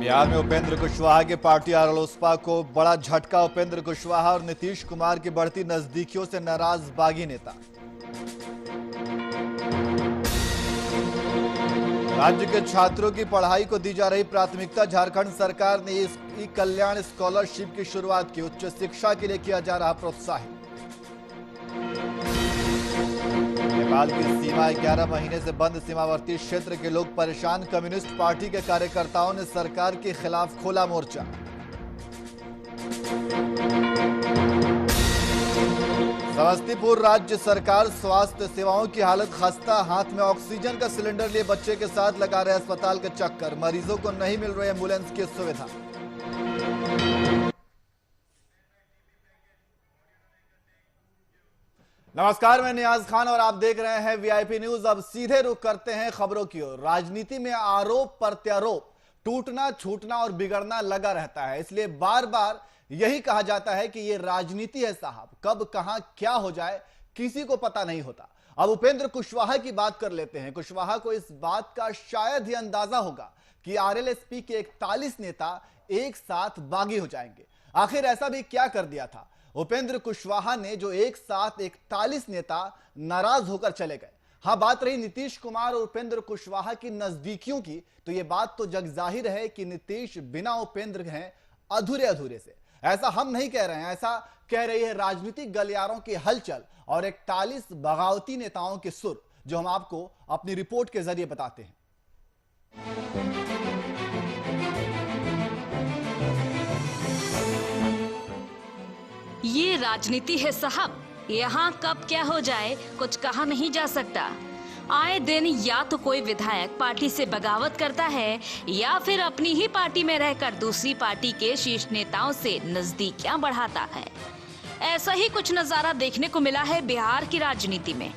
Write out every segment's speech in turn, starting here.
बिहार में उपेंद्र कुशवाहा की पार्टी रालोसपा को बड़ा झटका। उपेंद्र कुशवाहा और नीतीश कुमार की बढ़ती नजदीकियों से नाराज बागी नेता। राज्य के छात्रों की पढ़ाई को दी जा रही प्राथमिकता। झारखंड सरकार ने ई कल्याण स्कॉलरशिप की शुरुआत की। उच्च शिक्षा के लिए किया जा रहा प्रोत्साहित। नेपाल की सीमा 11 महीने से बंद। सीमावर्ती क्षेत्र के लोग परेशान। कम्युनिस्ट पार्टी के कार्यकर्ताओं ने सरकार के खिलाफ खोला मोर्चा। समस्तीपुर राज्य सरकार स्वास्थ्य सेवाओं की हालत खस्ता। हाथ में ऑक्सीजन का सिलेंडर लिए बच्चे के साथ लगा रहे अस्पताल के चक्कर। मरीजों को नहीं मिल रही एम्बुलेंस की सुविधा। नमस्कार, मैं नियाज खान और आप देख रहे हैं वीआईपी न्यूज। अब सीधे रुख करते हैं खबरों की ओर। राजनीति में आरोप प्रत्यारोप, टूटना छूटना और बिगड़ना लगा रहता है, इसलिए बार बार यही कहा जाता है कि यह राजनीति है साहब, कब कहां क्या हो जाए किसी को पता नहीं होता। अब उपेंद्र कुशवाहा की बात कर लेते हैं। कुशवाहा को इस बात का शायद ही अंदाजा होगा कि आरएलएसपी के 41 नेता एक साथ बागी हो जाएंगे। आखिर ऐसा भी क्या कर दिया था उपेंद्र कुशवाहा ने जो एक साथ 41 नेता नाराज होकर चले गए। हां, बात रही नीतीश कुमार और उपेंद्र कुशवाहा की नजदीकियों की, तो यह बात तो जग जाहिर है कि नीतीश बिना उपेंद्र हैं अधूरे अधूरे से। ऐसा हम नहीं कह रहे हैं, ऐसा कह रही है राजनीतिक गलियारों की हलचल और 41 बगावती नेताओं के सुर, जो हम आपको अपनी रिपोर्ट के जरिए बताते हैं। ये राजनीति है साहब, यहाँ कब क्या हो जाए कुछ कहा नहीं जा सकता। आए दिन या तो कोई विधायक पार्टी से बगावत करता है या फिर अपनी ही पार्टी में रहकर दूसरी पार्टी के शीर्ष नेताओं से नजदीकियां बढ़ाता है। ऐसा ही कुछ नजारा देखने को मिला है बिहार की राजनीति में,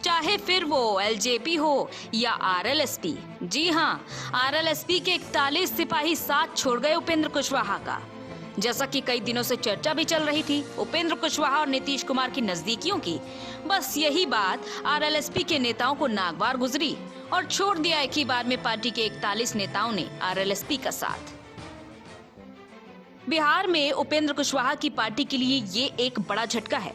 चाहे फिर वो एलजेपी हो या आरएलएसपी। जी हाँ, आरएलएसपी के 41 सिपाही साथ छोड़ गए उपेंद्र कुशवाहा का। जैसा कि कई दिनों से चर्चा भी चल रही थी उपेंद्र कुशवाहा और नीतीश कुमार की नजदीकियों की, बस यही बात आरएलएसपी के नेताओं को नागवार गुजरी और छोड़ दिया एक ही बार में पार्टी के 41 नेताओं ने आरएलएसपी का साथ। बिहार में उपेंद्र कुशवाहा की पार्टी के लिए ये एक बड़ा झटका है।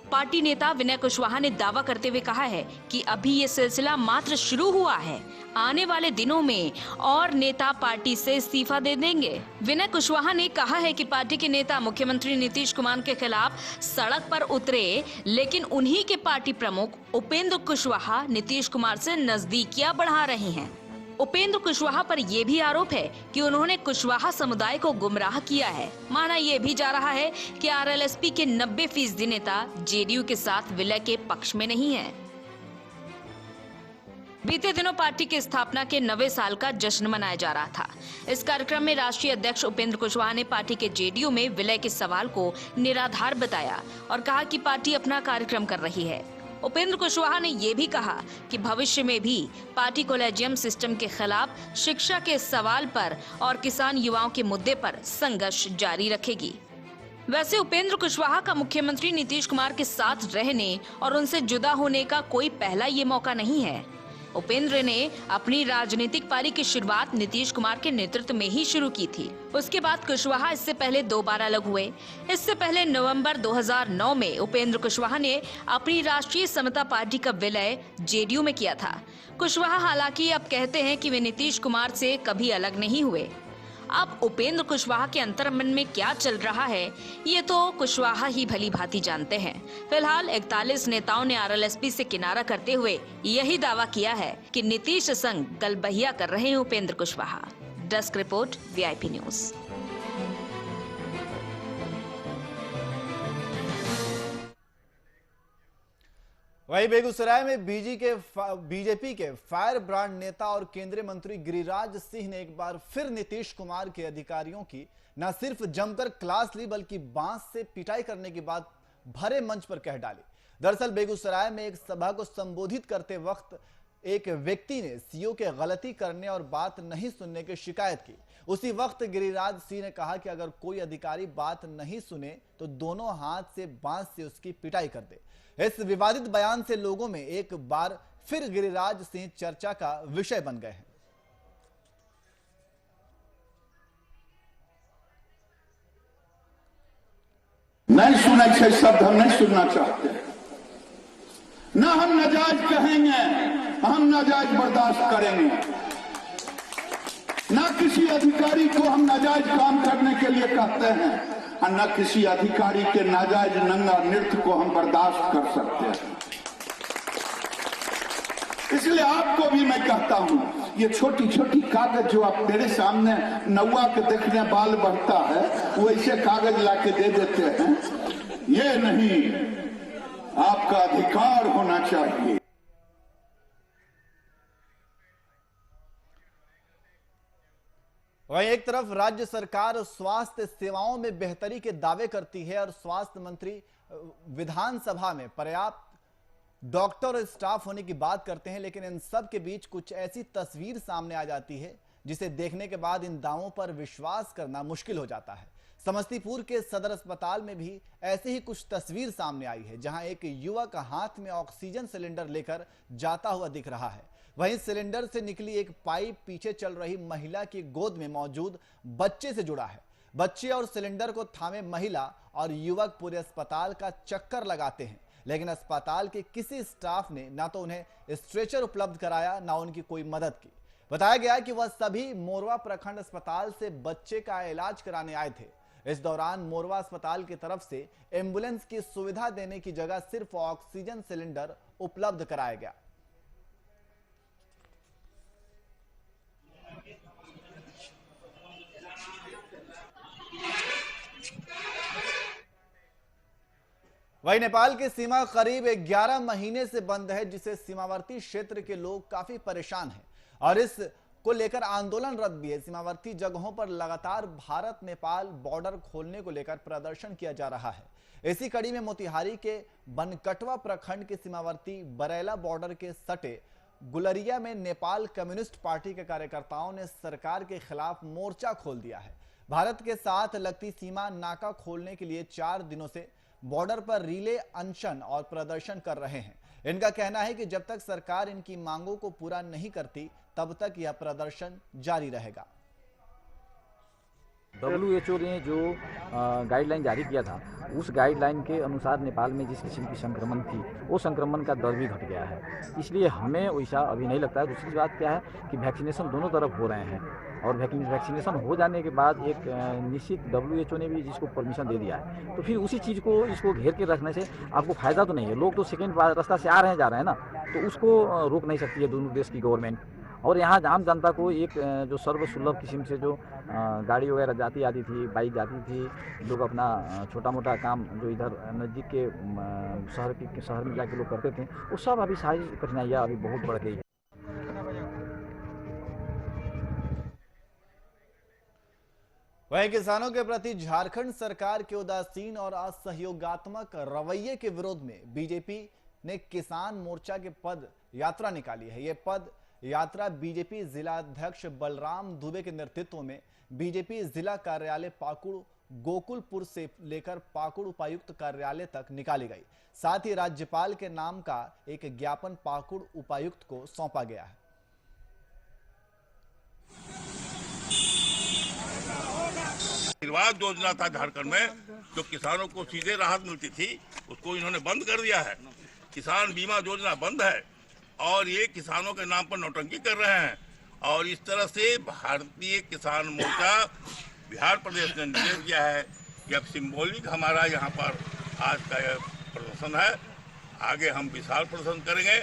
पार्टी नेता विनय कुशवाहा ने दावा करते हुए कहा है कि अभी ये सिलसिला मात्र शुरू हुआ है, आने वाले दिनों में और नेता पार्टी से इस्तीफा दे देंगे। विनय कुशवाहा ने कहा है कि पार्टी के नेता मुख्यमंत्री नीतीश कुमार के खिलाफ सड़क पर उतरे, लेकिन उन्हीं के पार्टी प्रमुख उपेंद्र कुशवाहा नीतीश कुमार से नजदीकियां बढ़ा रहे हैं। उपेंद्र कुशवाहा पर यह भी आरोप है कि उन्होंने कुशवाहा समुदाय को गुमराह किया है। माना यह भी जा रहा है कि आरएलएसपी के 90% नेता जेडीयू के साथ विलय के पक्ष में नहीं है। बीते दिनों पार्टी की स्थापना के 90 साल का जश्न मनाया जा रहा था। इस कार्यक्रम में राष्ट्रीय अध्यक्ष उपेंद्र कुशवाहा ने पार्टी के जेडीयू में विलय के सवाल को निराधार बताया और कहा कि पार्टी अपना कार्यक्रम कर रही है। उपेंद्र कुशवाहा ने यह भी कहा कि भविष्य में भी पार्टी कॉलेजियम सिस्टम के खिलाफ, शिक्षा के सवाल पर और किसान युवाओं के मुद्दे पर संघर्ष जारी रखेगी। वैसे उपेंद्र कुशवाहा का मुख्यमंत्री नीतीश कुमार के साथ रहने और उनसे जुदा होने का कोई पहला ये मौका नहीं है। उपेंद्र ने अपनी राजनीतिक पारी की शुरुआत नीतीश कुमार के नेतृत्व में ही शुरू की थी। उसके बाद कुशवाहा इससे पहले 2 बार अलग हुए। इससे पहले नवंबर 2009 में उपेंद्र कुशवाहा ने अपनी राष्ट्रीय समता पार्टी का विलय जेडीयू में किया था। कुशवाहा हालांकि अब कहते हैं कि वे नीतीश कुमार से कभी अलग नहीं हुए। अब उपेंद्र कुशवाहा के अंतर्मन में क्या चल रहा है, ये तो कुशवाहा ही भली भांति जानते हैं। फिलहाल 41 नेताओं ने आरएलएसपी से किनारा करते हुए यही दावा किया है कि नीतीश संग गलबहिया कर रहे हैं Upendra Kushwaha. Desk report, VIP news. वहीं बेगूसराय में बीजेपी के फायर ब्रांड नेता और केंद्रीय मंत्री गिरिराज सिंह ने एक बार फिर नीतीश कुमार के अधिकारियों की न सिर्फ जमकर क्लास ली, बल्कि बांस से पिटाई करने की बात भरे मंच पर कह डाली। दरअसल बेगूसराय में एक सभा को संबोधित करते वक्त एक व्यक्ति ने सीओ के गलती करने और बात नहीं सुनने की शिकायत की। उसी वक्त गिरिराज सिंह ने कहा कि अगर कोई अधिकारी बात नहीं सुने तो दोनों हाथ से बांस से उसकी पिटाई कर दे। इस विवादित बयान से लोगों में एक बार फिर गिरिराज सिंह चर्चा का विषय बन गए हैं। ऐसे शब्द हम नहीं सुनना चाहते। ना हम नाजायज कहेंगे, हम नाजायज बर्दाश्त करेंगे। ना किसी अधिकारी को हम नाजायज काम करने के लिए कहते हैं और न किसी अधिकारी के नाजायज नंगा नृत्य को हम बर्दाश्त कर सकते हैं। इसलिए आपको भी मैं कहता हूं, ये छोटी छोटी कागज जो आप मेरे सामने नौवा के देखने बाल बढ़ता है, वो ऐसे कागज लाके दे देते हैं, ये नहीं, आपका अधिकार होना चाहिए। वहीं एक तरफ राज्य सरकार स्वास्थ्य सेवाओं में बेहतरी के दावे करती है और स्वास्थ्य मंत्री विधानसभा में पर्याप्त डॉक्टर और स्टाफ होने की बात करते हैं, लेकिन इन सब के बीच कुछ ऐसी तस्वीर सामने आ जाती है जिसे देखने के बाद इन दावों पर विश्वास करना मुश्किल हो जाता है। समस्तीपुर के सदर अस्पताल में भी ऐसी ही कुछ तस्वीर सामने आई है, जहां एक युवक हाथ में ऑक्सीजन सिलेंडर लेकर जाता हुआ दिख रहा है। वहीं सिलेंडर से निकली एक पाइप पीछे चल रही महिला की गोद में मौजूद बच्चे से जुड़ा है। बच्चे और सिलेंडर को थामे महिला और युवक पूरे अस्पताल का चक्कर लगाते हैं, लेकिन अस्पताल के किसी स्टाफ ने ना तो उन्हें स्ट्रेचर उपलब्ध कराया, ना उनकी कोई मदद की। बताया गया कि वह सभी मोरवा प्रखंड अस्पताल से बच्चे का इलाज कराने आए थे। इस दौरान मोरवा अस्पताल की तरफ से एम्बुलेंस की सुविधा देने की जगह सिर्फ ऑक्सीजन सिलेंडर उपलब्ध कराया गया। वहीं नेपाल की सीमा करीब 11 महीने से बंद है, जिसे सीमावर्ती क्षेत्र के लोग काफी परेशान हैं और इस को लेकर आंदोलनरत भी है। सीमावर्ती जगहों पर लगातार भारत नेपाल बॉर्डर खोलने को लेकर प्रदर्शन किया जा रहा है। इसी कड़ी में मोतिहारी के बनकटवा प्रखंड के सीमावर्ती बरेला बॉर्डर के सटे गुलरिया में नेपाल कम्युनिस्ट पार्टी के कार्यकर्ताओं ने सरकार के खिलाफ मोर्चा खोल दिया है। भारत के साथ लगती सीमा नाका खोलने के लिए 4 दिनों से बॉर्डर पर रिले, अनशन और प्रदर्शन कर रहे हैं। इनका कहना है कि जब तक सरकार इनकी मांगों को पूरा नहीं करती, तब तक यह प्रदर्शन जारी रहेगा। WHO ने जो गाइडलाइन जारी किया था, उस गाइडलाइन के अनुसार नेपाल में जिस किस्म की संक्रमण थी, वो संक्रमण का दर भी घट गया है। इसलिए हमें वैसा अभी नहीं लगता है। दूसरी बात क्या है कि वैक्सीनेशन दोनों तरफ हो रहे हैं और वैक्सीनेशन हो जाने के बाद एक निश्चित WHO ने भी जिसको परमिशन दे दिया है, तो फिर उसी चीज़ को इसको घेर के रखने से आपको फायदा तो नहीं है। लोग तो सेकेंड रास्ता से आ रहे हैं, जा रहे हैं ना, तो उसको रोक नहीं सकती है दोनों देश की गवर्नमेंट। और यहाँ आम जनता को एक जो सर्वसुलभ किस्म से जो गाड़ी वगैरह जाती आती थी, बाइक जाती थी, लोग अपना छोटा मोटा काम जो इधर नज़दीक के शहर में जाके लोग करते थे, वो सब अभी सारी कठिनाइयाँ अभी बहुत बढ़ गई है। वहीं किसानों के प्रति झारखंड सरकार के उदासीन और असहयोगात्मक रवैये के विरोध में बीजेपी ने किसान मोर्चा के पद यात्रा निकाली है। ये पद यात्रा बीजेपी जिला अध्यक्ष बलराम दुबे के नेतृत्व में बीजेपी जिला कार्यालय पाकुड़ गोकुलपुर से लेकर पाकुड़ उपायुक्त कार्यालय तक निकाली गई। साथ ही राज्यपाल के नाम का एक ज्ञापन पाकुड़ उपायुक्त को सौंपा गया है। आशीर्वाद योजना था झारखंड में, जो किसानों को सीधे राहत मिलती थी, उसको इन्होंने बंद कर दिया है। किसान बीमा योजना बंद है और ये किसानों के नाम पर नौटंकी कर रहे हैं। और इस तरह से भारतीय किसान मोर्चा बिहार प्रदेश ने निर्णय किया है कि अब सिंबॉलिक हमारा यहाँ पर आज का यह प्रदर्शन है। आगे हम विशाल प्रदर्शन करेंगे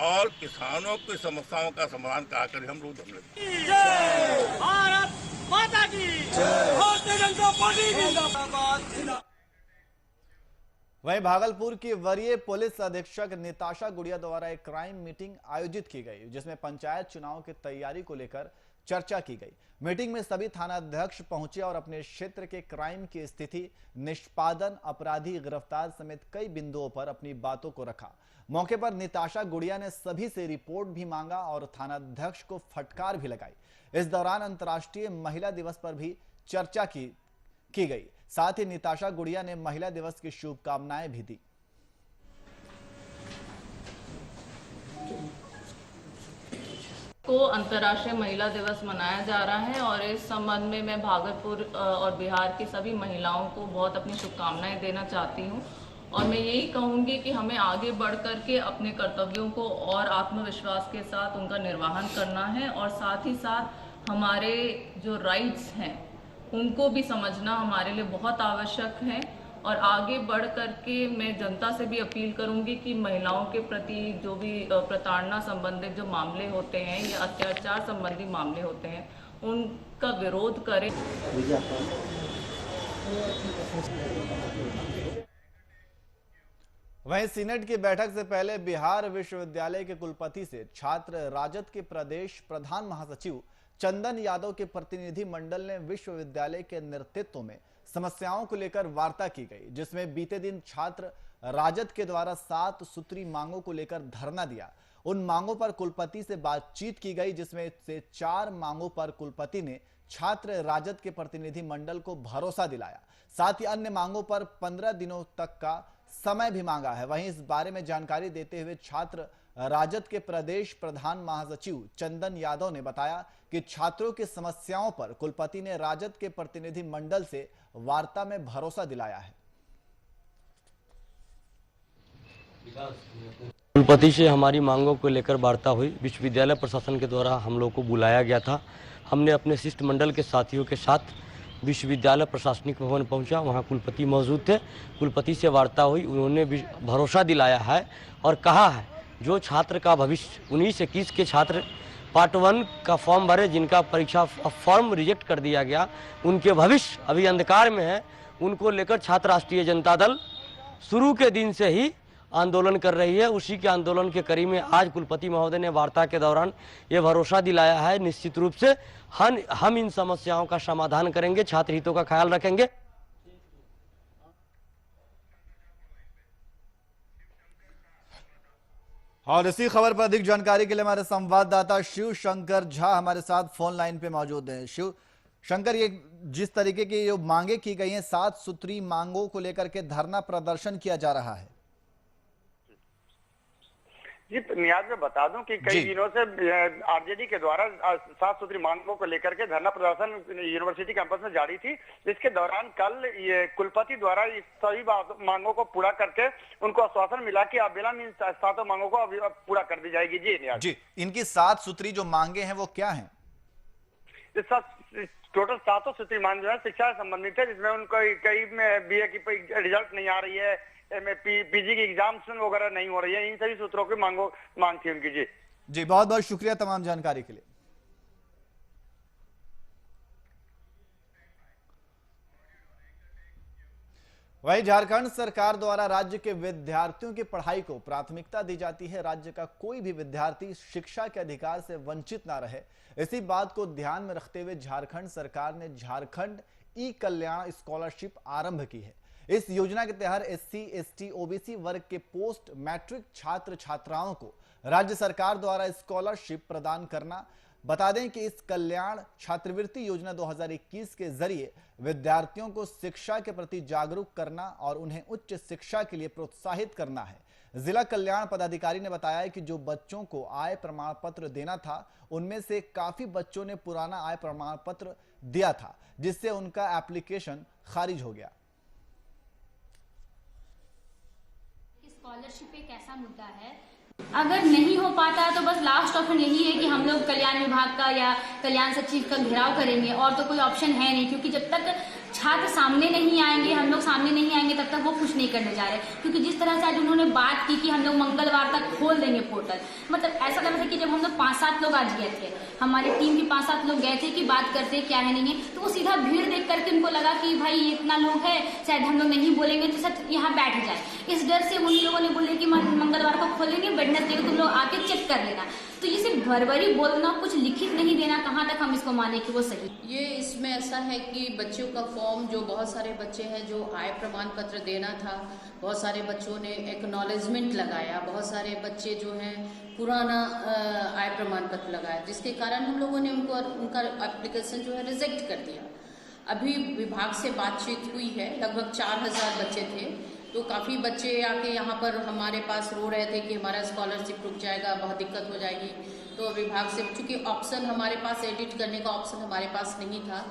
और किसानों की समस्याओं का समाधान कराकर हम रोज वहीं भागलपुर की वरीय पुलिस अधीक्षक निताशा गुड़िया द्वारा एक क्राइम मीटिंग आयोजित की गई, जिसमें पंचायत चुनाव की तैयारी को लेकर चर्चा की गई। मीटिंग में सभी थानाध्यक्ष पहुंचे और अपने क्षेत्र के क्राइम की स्थिति, निष्पादन, अपराधी गिरफ्तार समेत कई बिंदुओं पर अपनी बातों को रखा। मौके पर निताशा गुड़िया ने सभी से रिपोर्ट भी मांगा और थानाध्यक्ष को फटकार भी लगाई। इस दौरान अंतर्राष्ट्रीय महिला दिवस पर भी चर्चा की गई। साथ ही निताशा गुड़िया ने महिला दिवस की शुभकामनाएं भी दी। को अंतर्राष्ट्रीय महिला दिवस मनाया जा रहा है और इस संबंध में मैं भागलपुर और बिहार की सभी महिलाओं को बहुत अपनी शुभकामनाएं देना चाहती हूं और मैं यही कहूंगी कि हमें आगे बढ़ कर के अपने कर्तव्यों को और आत्मविश्वास के साथ उनका निर्वहन करना है और साथ ही साथ हमारे जो राइट्स हैं उनको भी समझना हमारे लिए बहुत आवश्यक है। और आगे बढ़ करके मैं जनता से भी अपील करूंगी कि महिलाओं के प्रति जो भी प्रताड़ना संबंधित जो मामले होते हैं या अत्याचार संबंधी मामले होते हैं उनका विरोध करें। वहीं सीनेट की बैठक से पहले बिहार विश्वविद्यालय के कुलपति से छात्र राजद के प्रदेश प्रधान महासचिव चंदन यादव के प्रतिनिधि मंडल ने विश्वविद्यालय के नेतृत्व में समस्याओं को लेकर वार्ता की गई, जिसमें बीते दिन छात्र राजद के द्वारा 7 सूत्री मांगों को लेकर धरना दिया। उन मांगों पर कुलपति से बातचीत की गई, जिसमें से 4 मांगों पर कुलपति ने छात्र राजद के प्रतिनिधि मंडल को भरोसा दिलाया। साथ ही अन्य मांगों पर 15 दिनों तक का समय भी मांगा है। वहीं इस बारे में जानकारी देते हुए छात्र राजद के प्रदेश प्रधान महासचिव चंदन यादव ने बताया कि छात्रों की समस्याओं पर कुलपति ने राजद के प्रतिनिधि मंडल से वार्ता में भरोसा दिलाया है। कुलपति से हमारी मांगों को लेकर वार्ता हुई। विश्वविद्यालय प्रशासन के द्वारा हम लोग को बुलाया गया था। हमने अपने शिष्टमंडल के साथियों के साथ विश्वविद्यालय प्रशासनिक भवन पहुंचा, वहां कुलपति मौजूद थे। कुलपति से वार्ता हुई, उन्होंने भरोसा दिलाया है और कहा है जो छात्र का भविष्य 19-21 के छात्र पार्ट 1 का फॉर्म भरे, जिनका परीक्षा फॉर्म रिजेक्ट कर दिया गया, उनके भविष्य अभी अंधकार में है। उनको लेकर छात्र राष्ट्रीय जनता दल शुरू के दिन से ही आंदोलन कर रही है। उसी के आंदोलन के कड़ी में आज कुलपति महोदय ने वार्ता के दौरान ये भरोसा दिलाया है निश्चित रूप से हम इन समस्याओं का समाधान करेंगे, छात्र हितों का ख्याल रखेंगे। और इसी खबर पर अधिक जानकारी के लिए हमारे संवाददाता शिव शंकर झा हमारे साथ फोन लाइन पे मौजूद हैं। शिव शंकर, ये जिस तरीके की जो मांगे की गई हैं, 7 सूत्री मांगों को लेकर के धरना प्रदर्शन किया जा रहा है। जी नियाज, मैं बता दूं कि कई दिनों से आरजेडी के द्वारा 7 सूत्री मांगों को लेकर के धरना प्रदर्शन यूनिवर्सिटी कैंपस में जारी थी, जिसके दौरान कल ये कुलपति द्वारा इस सभी मांगों को पूरा करके उनको आश्वासन मिला कि अब बिना इन 7 मांगों को अभी पूरा कर दी जाएगी। जी नियाज जी, इनकी 7 सूत्री जो मांगे हैं वो क्या है? टोटल 7 सूत्री मांग जो है शिक्षा से संबंधित है, जिसमें उनको कई में BA की रिजल्ट नहीं आ रही है, PG की एग्जाम्स वगैरह नहीं हो रही है। इन सभी सूत्रों की मांग थी उनकी। जी बहुत बहुत शुक्रिया तमाम जानकारी के लिए। वहीं झारखंड सरकार द्वारा राज्य के विद्यार्थियों की पढ़ाई को प्राथमिकता दी जाती है। राज्य का कोई भी विद्यार्थी शिक्षा के अधिकार से वंचित ना रहे, इसी बात को ध्यान में रखते हुए झारखंड सरकार ने झारखंड ई कल्याण स्कॉलरशिप आरंभ की है। इस योजना के तहत SC, ST, OBC वर्ग के पोस्ट मैट्रिक छात्र छात्राओं को राज्य सरकार द्वारा स्कॉलरशिप प्रदान करना। बता दें कि इस कल्याण छात्रवृत्ति योजना 2021 के जरिए विद्यार्थियों को शिक्षा के प्रति जागरूक करना और उन्हें उच्च शिक्षा के लिए प्रोत्साहित करना है। जिला कल्याण पदाधिकारी ने बताया कि जो बच्चों को आय प्रमाण पत्र देना था, उनमें से काफी बच्चों ने पुराना आय प्रमाण पत्र दिया था, जिससे उनका एप्लीकेशन खारिज हो गया। स्कॉलरशिप एक ऐसा मुद्दा है, अगर नहीं हो पाता है तो बस लास्ट ऑप्शन यही है कि हम लोग कल्याण विभाग का या कल्याण सचिव का घेराव करेंगे, और तो कोई ऑप्शन है नहीं। क्योंकि जब तक छात्र सामने नहीं आएंगे, हम लोग सामने नहीं आएंगे, तब तक वो कुछ नहीं करने जा रहे। क्योंकि जिस तरह से आज उन्होंने बात की कि हम लोग मंगलवार तक खोल देंगे पोर्टल, मतलब ऐसा लग रहा था कि जब हम लोग 5-7 लोग आज गए थे, हमारी टीम के 5-7 लोग गए थे कि बात करते क्या है नहीं है, तो वो सीधा भीड़ देख करके उनको लगा कि भाई इतना लोग है, शायद हम लोग नहीं बोलेंगे तो सब यहाँ बैठ जाए। इस डर से उन लोगों ने बोले कि मंगलवार को खोलेंगे, वेडनेसडे को तुम लोग आके चेक कर लेना। तो ये सिर्फ भरभरी बोलना, कुछ लिखित नहीं देना, कहाँ तक हम इसको माने कि वो सही। ये इसमें ऐसा है कि बच्चों का फॉर्म, जो बहुत सारे बच्चे हैं जो आय प्रमाण पत्र देना था, बहुत सारे बच्चों ने एक्नॉलेजमेंट लगाया, बहुत सारे बच्चे जो हैं पुराना आय प्रमाण पत्र लगाया, जिसके कारण हम लोगों ने उनका एप्लीकेशन जो है रिजेक्ट कर दिया। अभी विभाग से बातचीत हुई है, लगभग 4000 बच्चे थे, तो काफ़ी बच्चे आके यहाँ पर हमारे पास रो रहे थे कि हमारा स्कॉलरशिप रुक जाएगा, बहुत दिक्कत हो जाएगी। तो विभाग से, चूँकि ऑप्शन हमारे पास एडिट करने का ऑप्शन हमारे पास नहीं था,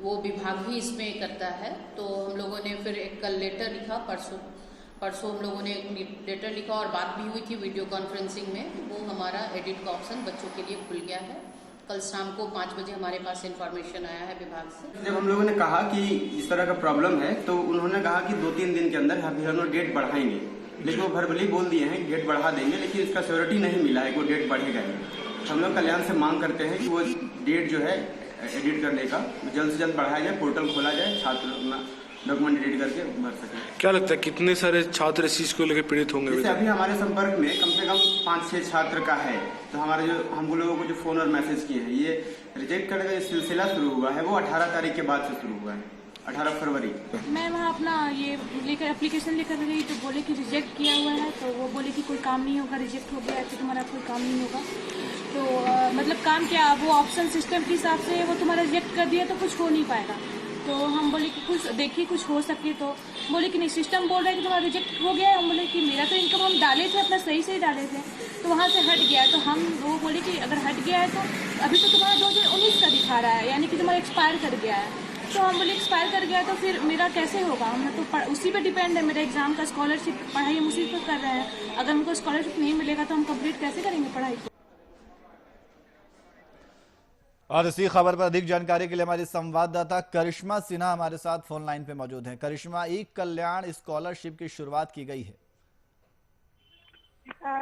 वो विभाग ही इसमें करता है। तो हम लोगों ने फिर एक कल लेटर लिखा, परसों हम लोगों ने एक लेटर लिखा और बात भी हुई थी वीडियो कॉन्फ्रेंसिंग में। वो हमारा एडिट का ऑप्शन बच्चों के लिए खुल गया है। कल शाम को 5 बजे हमारे पास इन्फॉर्मेशन आया है विभाग से। जब हम लोगों ने कहा कि इस तरह का प्रॉब्लम है तो उन्होंने कहा कि 2-3 दिन के अंदर हम लोग डेट बढ़ाएंगे, लेकिन वो वर्बली बोल दिए हैं डेट बढ़ा देंगे, लेकिन इसका श्योरिटी नहीं मिला है कि वो डेट बढ़ेगा ही। हम लोग कल्याण से मांग करते हैं कि वो डेट जो है एडिट करने का जल्द से जल्द बढ़ाया जाए, पोर्टल खोला जाए, छात्र अपना डॉक्यूमेंट एडिट करके भर सकें। क्या लगता है कितने सारे छात्र इस चीज को लेकर पीड़ित होंगे? जैसे अभी हमारे संपर्क में कम से कम 5-6 छात्र का है, तो हमारे जो हम लोगों को जो फोन और मैसेज किए हैं, ये रिजेक्ट करने का जो सिलसिला शुरू हुआ है वो 18 तारीख के बाद से शुरू हुआ है, 18 फरवरी। मैं वहाँ अपना ये लेकर एप्लीकेशन लेकर गई तो बोले कि रिजेक्ट किया हुआ है, तो वो बोले कि कोई काम नहीं होगा, रिजेक्ट हो गया है तो तुम्हारा कोई काम नहीं होगा। तो मतलब काम क्या, वो ऑप्शन सिस्टम के हिसाब से वो तुम्हारा रिजेक्ट कर दिया तो कुछ हो नहीं पाएगा। तो हम बोले कि कुछ देखिए कुछ हो सके, तो बोले कि नहीं सिस्टम बोल रहा है कि तुम्हारा रिजेक्ट हो गया है। हम बोले कि मेरा तो इनकम हम डाले थे अपना सही से ही डाले थे, तो वहाँ से हट गया। तो हम वो बोले कि अगर हट गया है तो अभी तो तुम्हारा 2019 का दिखा रहा है, यानी कि तुम्हारा एक्सपायर कर गया है। तो हम बोले एक्सपायर कर गया तो फिर मेरा कैसे होगा, हम तो उसी पे डिपेंड है, मेरा एग्जाम का स्कॉलरशिप पढ़ाई हम उसी पर कर रहे हैं। अगर हमको स्कॉलरशिप नहीं मिलेगा तो हम कंप्लीट कैसे करेंगे पढ़ाई। और इसी खबर पर अधिक जानकारी के लिए हमारी संवाददाता करिश्मा सिन्हा हमारे साथ फोन लाइन पे मौजूद हैं। करिश्मा, ई कल्याण स्कॉलरशिप की शुरुआत की गई है।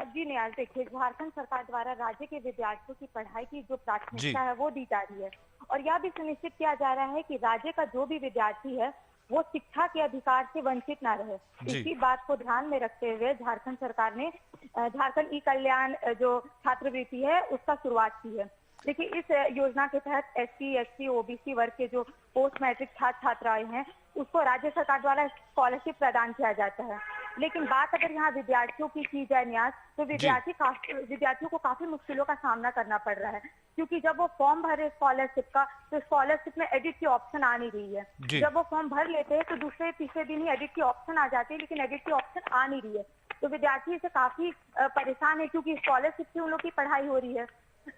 जी नियाज, देखिए झारखंड सरकार द्वारा राज्य के विद्यार्थियों की पढ़ाई की जो प्राथमिकता है वो दी जा रही है, और यह भी सुनिश्चित किया जा रहा है कि राज्य का जो भी विद्यार्थी है वो शिक्षा के अधिकार से वंचित ना रहे। इसी बात को ध्यान में रखते हुए झारखंड सरकार ने झारखंड ई कल्याण जो छात्रवृत्ति है उसका शुरुआत की है। देखिए, इस योजना के तहत SC, ST, OBC वर्ग के जो पोस्ट मैट्रिक छात्र छात्राएं हैं उसको राज्य सरकार द्वारा स्कॉलरशिप प्रदान किया जाता है। लेकिन बात अगर यहाँ विद्यार्थियों की जाए न्यास, तो विद्यार्थियों को काफी मुश्किलों का सामना करना पड़ रहा है, क्योंकि जब वो फॉर्म भरे स्कॉलरशिप का तो स्कॉलरशिप में एडिट की ऑप्शन आ नहीं रही है। जब वो फॉर्म भर लेते हैं तो दूसरे तीसरे दिन ही एडिट की ऑप्शन आ जाती है, लेकिन एडिट की ऑप्शन आ नहीं रही है। तो विद्यार्थी इससे काफी परेशान है, क्योंकि स्कॉलरशिप से उन लोग की पढ़ाई हो रही है।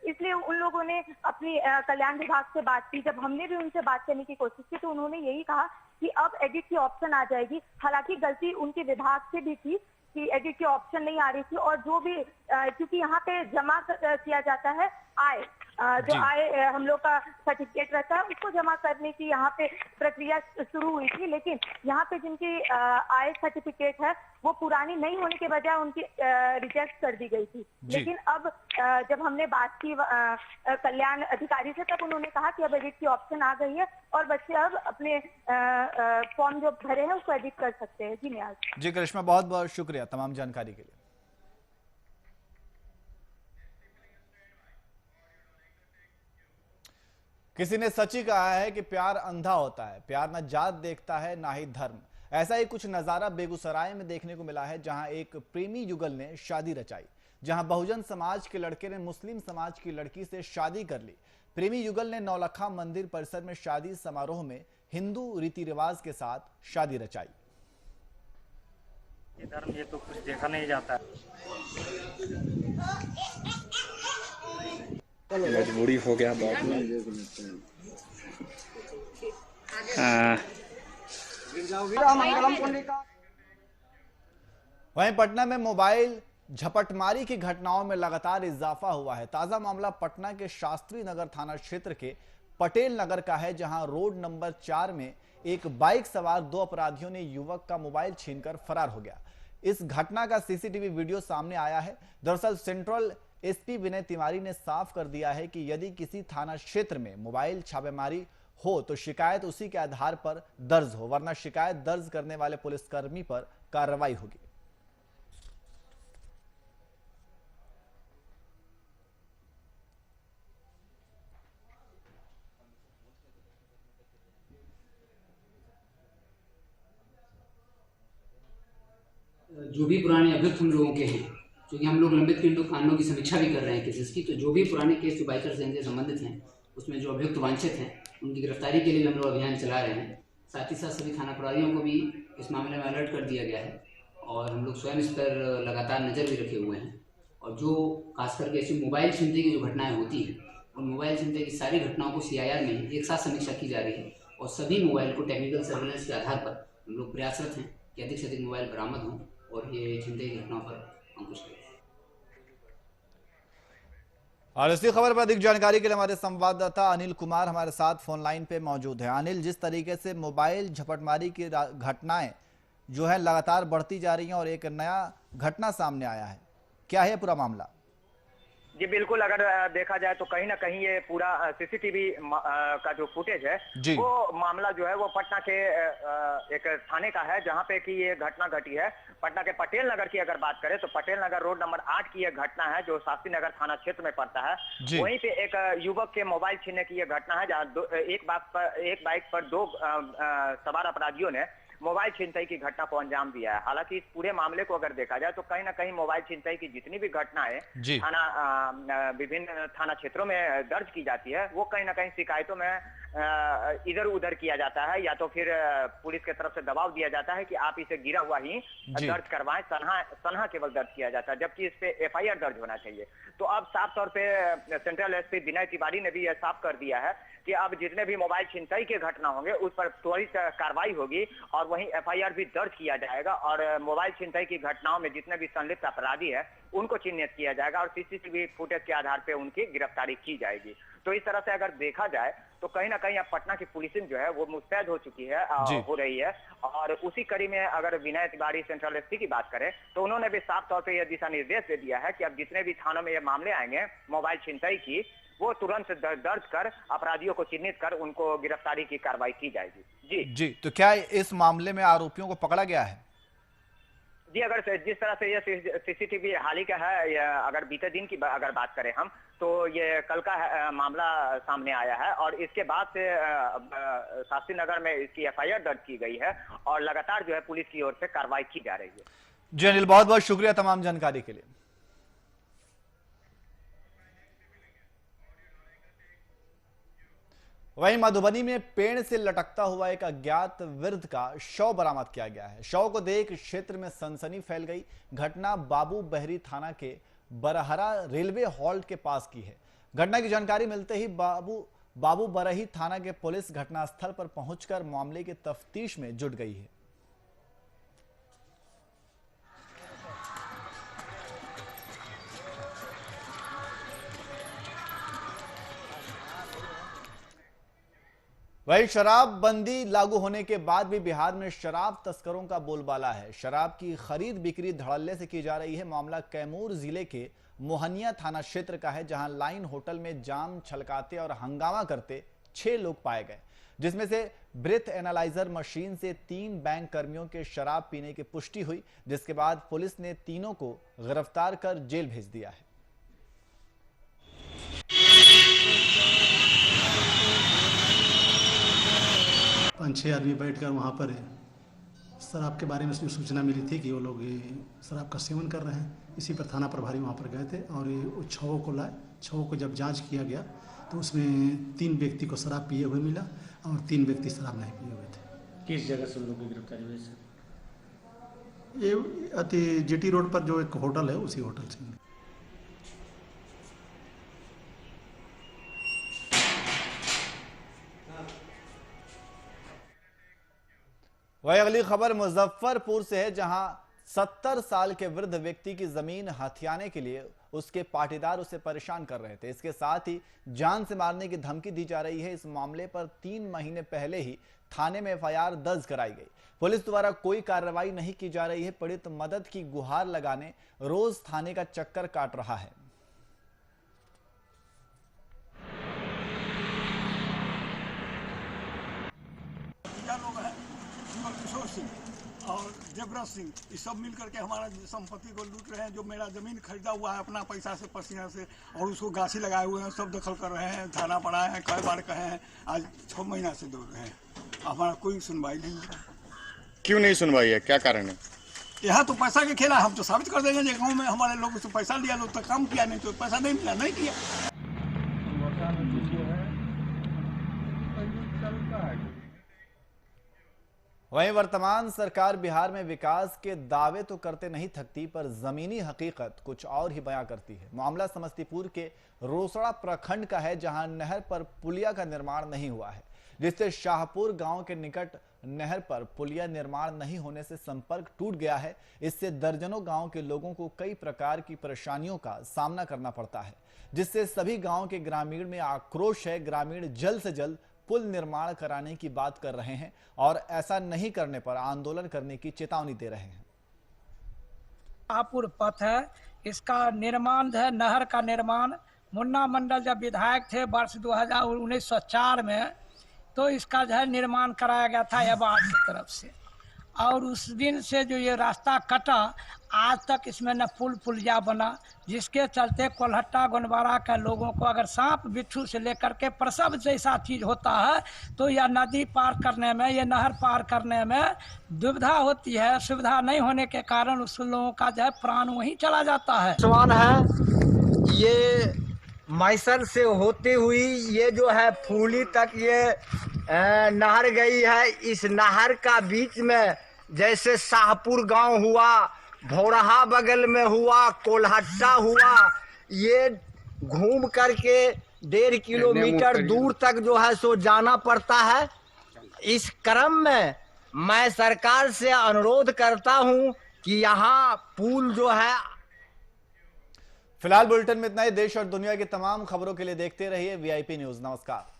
इसलिए उन लोगों ने अपनी कल्याण विभाग से बात की। जब हमने भी उनसे बात करने की कोशिश की तो उन्होंने यही कहा कि अब एडिट की ऑप्शन आ जाएगी। हालांकि गलती उनके विभाग से भी थी कि एडिट की ऑप्शन नहीं आ रही थी, और जो भी क्योंकि यहाँ पे जमा किया जाता है आय, जो आय हम लोग का सर्टिफिकेट रहता है उसको जमा करने की यहाँ पे प्रक्रिया शुरू हुई थी, लेकिन यहाँ पे जिनकी आय सर्टिफिकेट है वो पुरानी नहीं होने के बजाय उनकी रिजेक्ट कर दी गई थी। लेकिन अब जब हमने बात की कल्याण अधिकारी से, तब उन्होंने कहा कि अब एडिट की ऑप्शन आ गई है और बच्चे अब अपने फॉर्म जो भरे हैं उसको एडिट कर सकते हैं। जी नियाज। जी करिश्मा, बहुत बहुत शुक्रिया तमाम जानकारी के लिए। किसी ने सच ही कहा है कि प्यार अंधा होता है, प्यार न जात देखता है ना ही धर्म। ऐसा ही कुछ नजारा बेगूसराय में देखने को मिला है, जहां एक प्रेमी युगल ने शादी रचाई, जहां बहुजन समाज के लड़के ने मुस्लिम समाज की लड़की से शादी कर ली। प्रेमी युगल ने नौलखा मंदिर परिसर में शादी समारोह में हिंदू रीति रिवाज के साथ शादी रचाई। ये धर्म ये तो कुछ देखा नहीं जाता है, मजबूरी हो गया बात में। वहीं पटना में मोबाइल झपटमारी की घटनाओं में लगातार इजाफा हुआ है। ताजा मामला पटना के शास्त्री नगर थाना क्षेत्र के पटेल नगर का है, जहां रोड नंबर 4 में एक बाइक सवार 2 अपराधियों ने युवक का मोबाइल छीनकर फरार हो गया। इस घटना का सीसीटीवी वीडियो सामने आया है। दरअसल सेंट्रल एसपी विनय तिवारी ने साफ कर दिया है कि यदि किसी थाना क्षेत्र में मोबाइल छापेमारी हो तो शिकायत उसी के आधार पर दर्ज हो, वरना शिकायत दर्ज करने वाले पुलिसकर्मी पर कार्रवाई होगी। जो भी पुराने अभियुक्त हम लोगों के हैं, क्योंकि हम लोग लंबित कानूनों की समीक्षा भी कर रहे हैं केसेस की, तो जो भी पुराने केस जो बाइकर गैंग से संबंधित हैं उसमें जो अभियुक्त वांछित हैं उनकी गिरफ्तारी के लिए हम लोग अभियान चला रहे हैं। साथ ही साथ सभी थाना प्रभारियों को भी इस मामले में अलर्ट कर दिया गया है और हम लोग स्वयं इस पर लगातार नज़र भी रखे हुए हैं और जो खास करके ऐसी मोबाइल छीनने की जो घटनाएं होती हैं, उन मोबाइल छीनने की सारी घटनाओं को CIR में एक साथ समीक्षा की जा रही है और सभी मोबाइल को टेक्निकल सर्वेलेंस के आधार पर हम लोग प्रयासरत हैं कि अधिक से अधिक मोबाइल बरामद हों और ये छीनने की घटनाओं पर अंकुश करें। और इसी खबर पर अधिक जानकारी के लिए हमारे संवाददाता अनिल कुमार हमारे साथ फोन लाइन पे मौजूद है। अनिल, जिस तरीके से मोबाइल झपटमारी की घटनाएं जो है लगातार बढ़ती जा रही हैं और एक नया घटना सामने आया है, क्या है पूरा मामला? जी बिल्कुल, अगर देखा जाए तो कहीं ना कहीं ये पूरा CCTV का जो फुटेज है वो मामला जो है वो पटना के एक थाने का है, जहां पे कि ये घटना घटी है। पटना के पटेल नगर की अगर बात करें तो पटेल नगर रोड नंबर 8 की ये घटना है जो शास्त्री नगर थाना क्षेत्र में पड़ता है। वहीं पे एक युवक के मोबाइल छीनने की ये घटना है, जहाँ एक बाइक पर दो सवार अपराधियों ने मोबाइल छिनतई की घटना को अंजाम दिया है। हालांकि इस पूरे मामले को अगर देखा जाए तो कहीं ना कहीं मोबाइल छिनतई की जितनी भी घटनाएं विभिन्न थाना क्षेत्रों में दर्ज की जाती है, वो कहीं ना कहीं शिकायतों में इधर उधर किया जाता है, या तो फिर पुलिस की तरफ से दबाव दिया जाता है कि आप इसे गिरा हुआ ही दर्ज करवाएं, सनहा केवल दर्ज किया जाता है, जबकि इस पे FIR दर्ज होना चाहिए। तो अब साफ तौर पे सेंट्रल SP विनय तिवारी ने भी यह साफ कर दिया है कि अब जितने भी मोबाइल छिनतई के घटना होंगे उस पर त्वरित कार्रवाई होगी और वहीं FIR भी दर्ज किया जाएगा और मोबाइल छिनतई की घटनाओं में जितने भी संलिप्त अपराधी है उनको चिन्हित किया जाएगा और CCTV फुटेज के आधार पर उनकी गिरफ्तारी की जाएगी। तो इस तरह से अगर देखा जाए तो कहीं ना कहीं अब पटना की पुलिसिंग जो है वो मुस्तैद हो चुकी है, हो रही है। और उसी कड़ी में अगर विनय तिवारी सेंट्रल SP की बात करें तो उन्होंने भी साफ तौर पे यह दिशा निर्देश दे दिया है कि अब जितने भी थानों में ये मामले आएंगे मोबाइल छिनतई की, वो तुरंत दर्ज कर अपराधियों को चिन्हित कर उनको गिरफ्तारी की कार्रवाई की जाएगी। जी, तो क्या इस मामले में आरोपियों को पकड़ा गया है? जी, अगर जिस तरह से ये CCTV हाल ही का है, अगर बीते दिन की अगर बात करें हम तो ये कल का मामला सामने आया है और इसके बाद से शास्त्री नगर में इसकी FIR दर्ज की गई है और लगातार जो है पुलिस की ओर से कार्रवाई की जा रही है। जी अनिल, बहुत बहुत शुक्रिया तमाम जानकारी के लिए। वहीं मधुबनी में पेड़ से लटकता हुआ एक अज्ञात वृद्ध का शव बरामद किया गया है। शव को देख क्षेत्र में सनसनी फैल गई। घटना बाबू बहरी थाना के बरहरा रेलवे हॉल्ट के पास की है। घटना की जानकारी मिलते ही बाबू बरही थाना के पुलिस घटनास्थल पर पहुंचकर मामले की तफ्तीश में जुट गई है। वही शराबबंदी लागू होने के बाद भी बिहार में शराब तस्करों का बोलबाला है। शराब की खरीद बिक्री धड़ल्ले से की जा रही है। मामला कैमूर जिले के मोहनिया थाना क्षेत्र का है, जहां लाइन होटल में जाम छलकाते और हंगामा करते 6 लोग पाए गए, जिसमें से ब्रेथ एनालाइजर मशीन से 3 बैंक कर्मियों के शराब पीने की पुष्टि हुई, जिसके बाद पुलिस ने तीनों को गिरफ्तार कर जेल भेज दिया है। पाँच 6 आदमी बैठकर वहाँ पर शराब के बारे में सूचना मिली थी कि वो लोग शराब का सेवन कर रहे हैं। इसी पर थाना प्रभारी वहाँ पर गए थे और उस छवों को लाए। छवों को जब जांच किया गया तो उसमें 3 व्यक्ति को शराब पिए हुए मिला और 3 व्यक्ति शराब नहीं पिए हुए थे। किस जगह से लोगों की गिरफ्तारी हुई सर? ये GT रोड पर जो एक होटल है उसी होटल से। वही अगली खबर मुजफ्फरपुर से है, जहां 70 साल के वृद्ध व्यक्ति की जमीन हथियाने के लिए उसके पाटीदार उसे परेशान कर रहे थे। इसके साथ ही जान से मारने की धमकी दी जा रही है। इस मामले पर 3 महीने पहले ही थाने में FIR दर्ज कराई गई। पुलिस द्वारा कोई कार्रवाई नहीं की जा रही है। पीड़ित मदद की गुहार लगाने रोज थाने का चक्कर काट रहा है। किशोर सिंह और जबरत सिंह, ये सब मिल करके हमारा संपत्ति को लूट रहे हैं। जो मेरा जमीन खरीदा हुआ है अपना पैसा से, पसीना से, और उसको गाछी लगाए हुए हैं, सब दखल कर रहे हैं। थाना पड़ा है, कई बार कहे हैं, आज 6 महीना से दौड़ रहे हैं। हमारा कोई सुनवाई नहीं हो रहा। क्यों नहीं सुनवाई है, क्या कारण है? यहाँ तो पैसा के खेला। हम तो साबित कर देंगे जो गाँव में हमारे लोगों से पैसा लिया, लोग तो काम किया, नहीं तो पैसा नहीं मिला, नहीं किया। वहीं वर्तमान सरकार बिहार में विकास के दावे तो करते नहीं थकती, पर जमीनी हकीकत कुछ और ही बयां करती है। मामला समस्तीपुर के रोसड़ा प्रखंड का है, जहां नहर पर पुलिया का निर्माण नहीं हुआ है, जिससे शाहपुर गांव के निकट नहर पर पुलिया निर्माण नहीं होने से संपर्क टूट गया है। इससे दर्जनों गांव के लोगों को कई प्रकार की परेशानियों का सामना करना पड़ता है, जिससे सभी गांव के ग्रामीण में आक्रोश है। ग्रामीण जल्द से जल्द पुल निर्माण कराने की बात कर रहे हैं और ऐसा नहीं करने पर आंदोलन करने की चेतावनी दे रहे हैं। शाहपुर पथ है, इसका निर्माण है, नहर का निर्माण मुन्ना मंडल जब विधायक थे वर्ष 1904 में, तो इसका जो है निर्माण कराया गया था एबार्ड की तरफ से, और उस दिन से जो ये रास्ता कटा, आज तक इसमें न पुलिया बना, जिसके चलते कोल्हट्टा गोनवारा के लोगों को अगर सांप बिच्छू से लेकर के प्रसव जैसा चीज होता है तो यह नदी पार करने में, ये नहर पार करने में दुविधा होती है। सुविधा नहीं होने के कारण उस लोगों का जो है प्राण वहीं चला जाता है। सवाल है ये मैसर से होती हुई ये जो है फूली तक ये नहर गई है। इस नहर का बीच में जैसे शाहपुर गांव हुआ, भौरहा बगल में हुआ, कोल्हट्टा हुआ, ये घूम करके 1.5 किलोमीटर दूर तक जो है सो जाना पड़ता है। इस क्रम में मैं सरकार से अनुरोध करता हूं कि यहाँ पुल जो है। फिलहाल बुलेटिन में इतना ही। देश और दुनिया की तमाम खबरों के लिए देखते रहिए VIP न्यूज। नमस्कार।